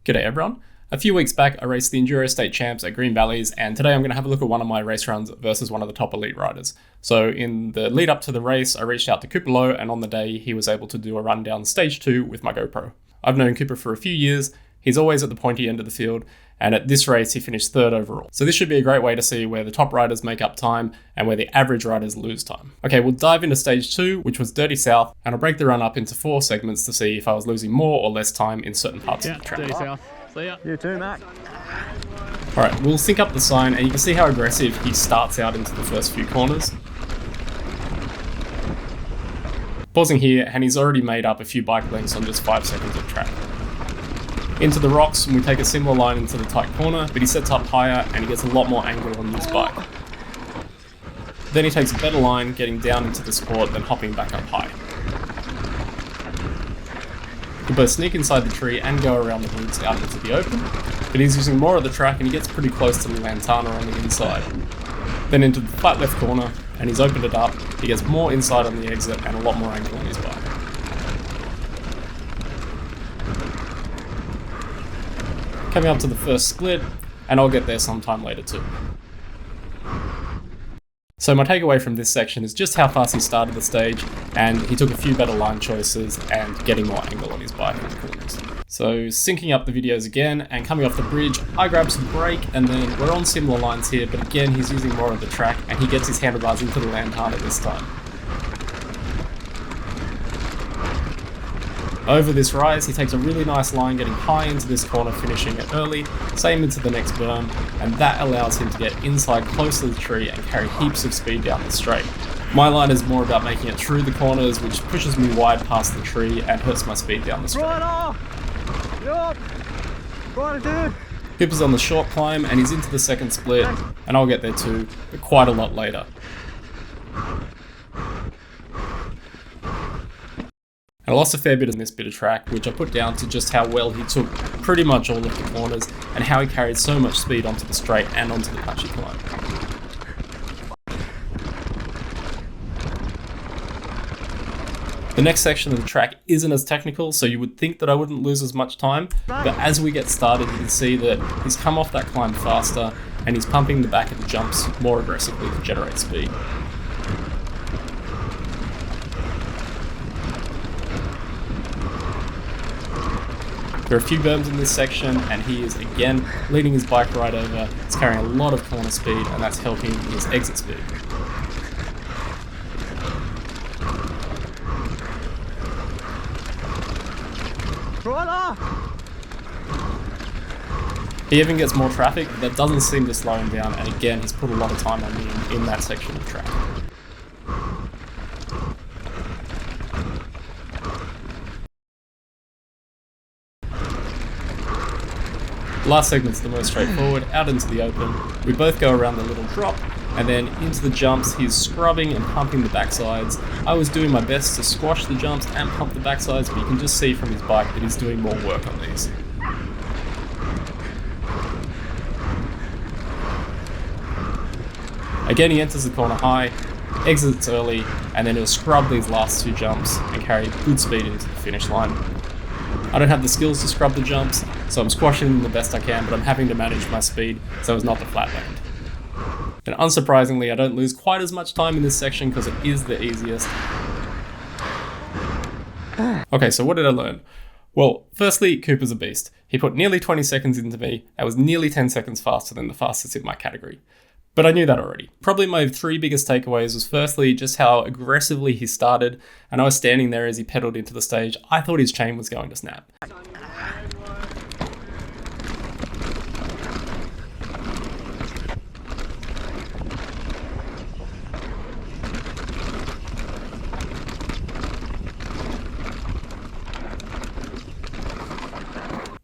G'day everyone. A few weeks back I raced the Enduro State Champs at Green Valleys, and today I'm going to have a look at one of my race runs versus one of the top elite riders. So in the lead up to the race I reached out to Cooper Lowe, and on the day he was able to do a run down stage 2 with my GoPro. I've known Cooper for a few years, he's always at the pointy end of the field, and at this race he finished 3rd overall. So this should be a great way to see where the top riders make up time and where the average riders lose time. Okay, we'll dive into stage 2, which was Dirty South, and I'll break the run up into 4 segments to see if I was losing more or less time in certain parts of the track. Dirty South. See ya. You too, Mac. Alright, we'll sync up the sign, and you can see how aggressive he starts out into the first few corners. Pausing here, and he's already made up a few bike lengths on just 5 seconds of track. Into the rocks, and we take a similar line into the tight corner, but he sets up higher and he gets a lot more angle on this bike. Then he takes a better line, getting down into the sport, then hopping back up high. He'll both sneak inside the tree and go around the woods out into the open, but he's using more of the track and he gets pretty close to the Lantana on the inside. Then into the flat left corner, and he's opened it up, he gets more inside on the exit and a lot more angle on his bike. Coming up to the first split, and I'll get there sometime later too. So my takeaway from this section is just how fast he started the stage, and he took a few better line choices and getting more angle on his bike in the corners. So syncing up the videos again, and coming off the bridge, I grab some brake, and then we're on similar lines here, but again he's using more of the track, and he gets his handlebars into the Lantana this time. Over this rise, he takes a really nice line getting high into this corner, finishing it early, same into the next berm, and that allows him to get inside close to the tree and carry heaps of speed down the straight. My line is more about making it through the corners, which pushes me wide past the tree and hurts my speed down the straight. Yup! Right, dude! Cooper's on the short climb and he's into the second split, and I'll get there too, but quite a lot later. I lost a fair bit in this bit of track, which I put down to just how well he took pretty much all of the corners and how he carried so much speed onto the straight and onto the punchy climb. The next section of the track isn't as technical, so you would think that I wouldn't lose as much time, but as we get started you can see that he's come off that climb faster and he's pumping the back of the jumps more aggressively to generate speed. There are a few berms in this section, and he is again leading his bike right over. He's carrying a lot of corner speed, and that's helping his exit speed. He even gets more traffic, but that doesn't seem to slow him down, and again he's put a lot of time on me in that section of track. Last segment's the most straightforward, out into the open. We both go around the little drop, and then into the jumps. He's scrubbing and pumping the backsides. I was doing my best to squash the jumps and pump the backsides, but you can just see from his bike that he's doing more work on these. Again, he enters the corner high, exits early, and then he'll scrub these last 2 jumps and carry good speed into the finish line. I don't have the skills to scrub the jumps, so I'm squashing them the best I can, but I'm having to manage my speed so it's not the flat land. And unsurprisingly, I don't lose quite as much time in this section because it is the easiest. Okay, so what did I learn? Well, firstly, Cooper's a beast. He put nearly 20 seconds into me, and was nearly 10 seconds faster than the fastest in my category. But I knew that already. Probably my 3 biggest takeaways was firstly just how aggressively he started, and I was standing there as he pedaled into the stage. I thought his chain was going to snap.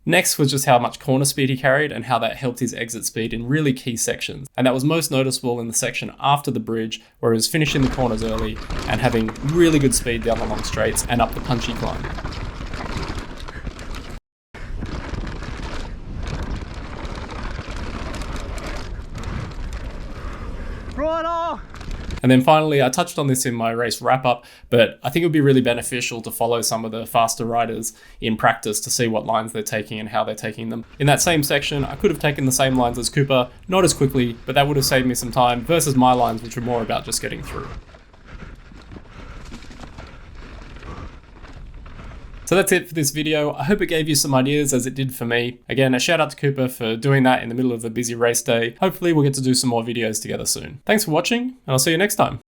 Next was just how much corner speed he carried and how that helped his exit speed in really key sections. And that was most noticeable in the section after the bridge, where he was finishing the corners early and having really good speed down the long straights and up the punchy climb. Right on! And then finally, I touched on this in my race wrap up, but I think it would be really beneficial to follow some of the faster riders in practice to see what lines they're taking and how they're taking them. In that same section, I could have taken the same lines as Cooper, not as quickly, but that would have saved me some time versus my lines, which were more about just getting through. So that's it for this video. I hope it gave you some ideas as it did for me. Again, a shout out to Cooper for doing that in the middle of a busy race day. Hopefully we'll get to do some more videos together soon. Thanks for watching, and I'll see you next time.